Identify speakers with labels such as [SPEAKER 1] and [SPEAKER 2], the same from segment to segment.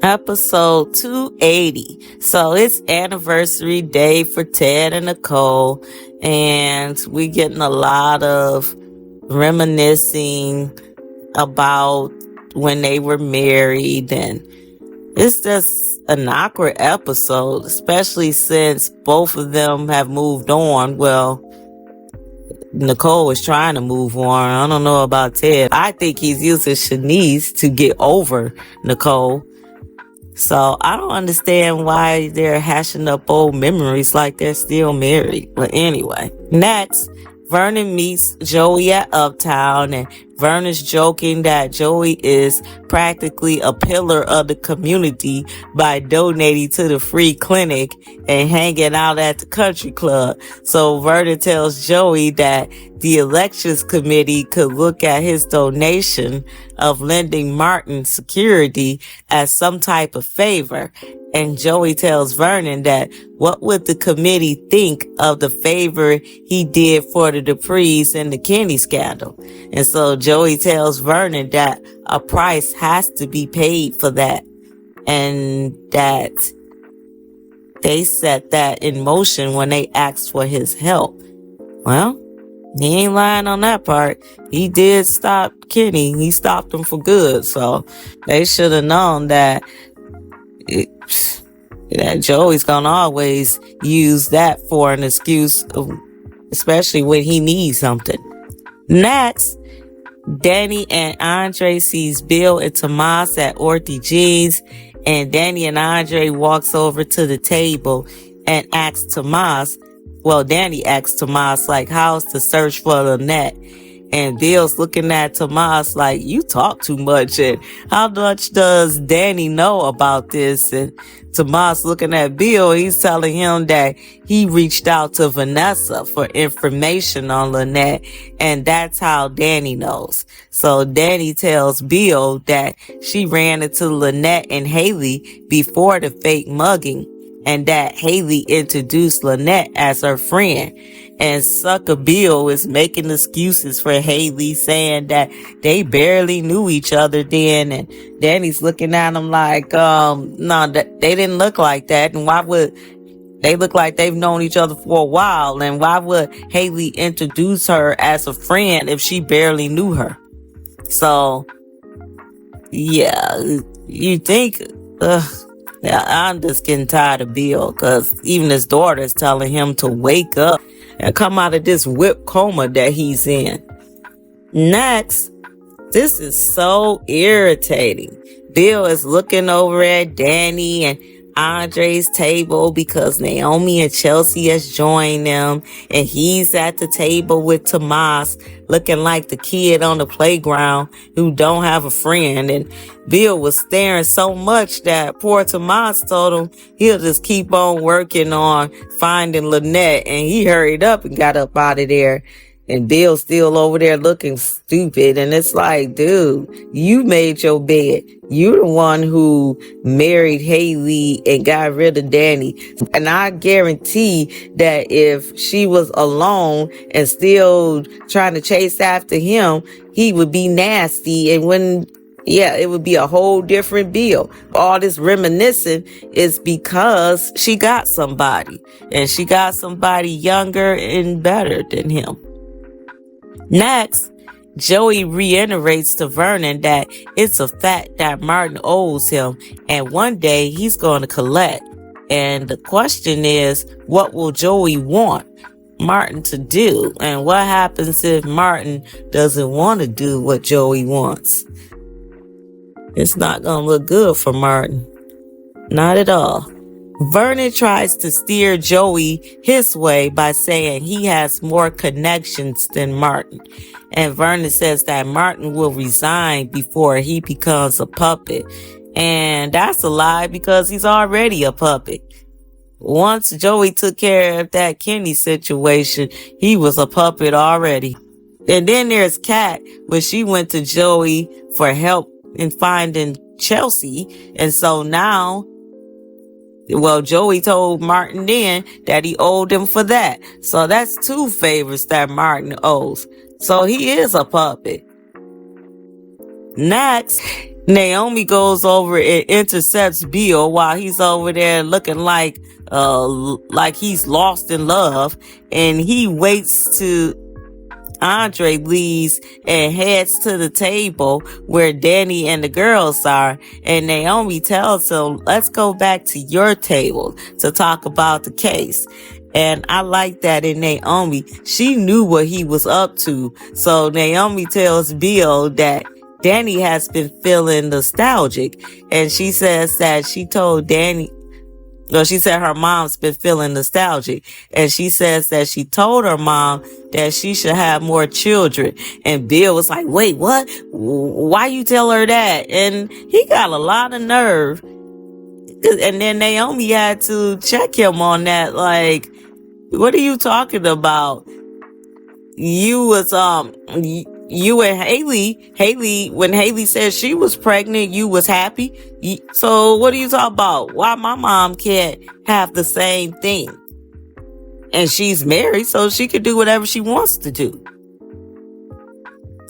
[SPEAKER 1] Episode 280. So it's anniversary day for Ted and Nicole, and we getting a lot of reminiscing about when they were married, and it's just an awkward episode, especially since both of them have moved on. Well, Nicole is trying to move on. I don't know about Ted. I think he's using Shanice to get over Nicole. So I don't understand why they're hashing up old memories like they're still married. But anyway, next, Vernon meets Joey at Uptown, and Vernon's joking that Joey is practically a pillar of the community by donating to the free clinic and hanging out at the country club. So Vernon tells Joey that the elections committee could look at his donation of lending Martin security as some type of favor. And Joey tells Vernon that what would the committee think of the favor he did for the Duprees in the Kenny scandal? And so Joey tells Vernon that a price has to be paid for that, and that they set that in motion when they asked for his help. Well, he ain't lying on that part. He did stop Kenny. He stopped him for good. So they should have known that that Joey's gonna always use that for an excuse, especially when he needs something. Next, Danny and Andre sees Bill and Tomas at Orthy Jeans, and Danny and Andre walks over to the table and asks Tomas, Danny asks Tomas, like, how's the search for Lynette? And Bill's looking at Tomas like, you talk too much. And how much does Danny know about this? And Tomas looking at Bill, he's telling him that he reached out to Vanessa for information on Lynette. And that's how Danny knows. So Danny tells Bill that she ran into Lynette and Haley before the fake mugging, and that Haley introduced Lynette as her friend. And Sucker Bill is making excuses for Haley, saying that they barely knew each other then. And Danny's looking at him like, no, they didn't look like that. And why would they look like they've known each other for a while? And why would Haley introduce her as a friend if she barely knew her? So, yeah, you think, yeah, I'm just getting tired of Bill, because even his daughter is telling him to wake up and come out of this whip coma that he's in. Next, this is so irritating. Bill is looking over at Danny and Andre's table because Naomi and Chelsea has joined them, and he's at the table with Tomas looking like the kid on the playground who don't have a friend. And Bill was staring so much that poor Tomas told him he'll just keep on working on finding Lynette, and he hurried up and got up out of there. And Bill's still over there looking stupid. And it's like, dude, you made your bed. You're the one who married Haley and got rid of Danny. And I guarantee that if she was alone and still trying to chase after him, he would be nasty. And it would be a whole different Bill. All this reminiscing is because she got somebody. And she got somebody younger and better than him. Next, Joey reiterates to Vernon that it's a fact that Martin owes him, and one day he's going to collect. And the question is, what will Joey want Martin to do? And what happens if Martin doesn't want to do what Joey wants? It's not going to look good for Martin. Not at all. Vernon tries to steer Joey his way by saying he has more connections than Martin. And Vernon says that Martin will resign before he becomes a puppet. And that's a lie, because he's already a puppet. Once Joey took care of that Kenny situation, he was a puppet already. And then there's Kat, where she went to Joey for help in finding Chelsea. And so now Well, Joey told Martin then that he owed him for that. So that's two favors that Martin owes. So he is a puppet. Next, Naomi goes over and intercepts Bill while he's over there looking like he's lost in love, and he waits to Andre leaves and heads to the table where Danny and the girls are, and Naomi tells him, let's go back to your table to talk about the case. And I like that in Naomi. She knew what he was up to. So Naomi tells Bill that Danny has been feeling nostalgic, and she says that she told Danny, well, she said her mom's been feeling nostalgic, and she says that she told her mom that she should have more children. And Bill was like, wait, what? Why you tell her that? And he got a lot of nerve. And then Naomi had to check him on that. Like, what are you talking about? You was, you and Haley, when Haley said she was pregnant, you was happy. So what are you talking about? Why my mom can't have the same thing? And she's married, so she can do whatever she wants to do.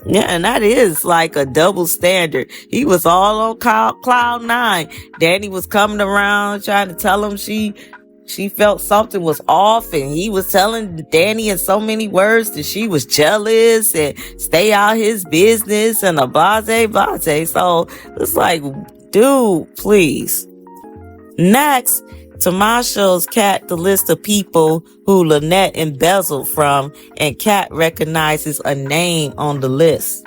[SPEAKER 1] Yeah, and that is like a double standard. He was all on cloud nine. Danny was coming around trying to tell him she felt something was off, and he was telling Danny in so many words that she was jealous and stay out his business and a blase. So it's like, dude, please. Next, Tomas shows Kat the list of people who Lynette embezzled from, and Kat recognizes a name on the list.